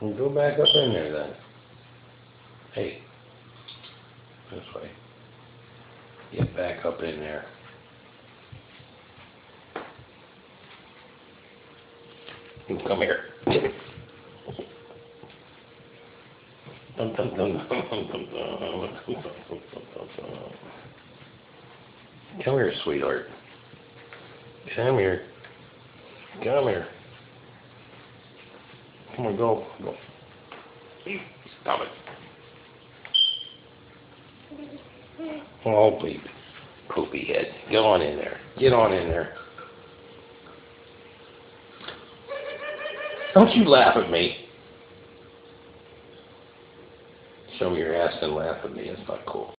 Well, go back up in there then. Hey, this way. Get back up in there. Come here. Dum, dum, dum, dum, dum, dum, dum. Come here, sweetheart. Come here. Come here. Come on, go. Go. Stop it. Oh, baby. Poopy head. Get on in there. Get on in there. Don't you laugh at me. Show me your ass and laugh at me. It's not cool.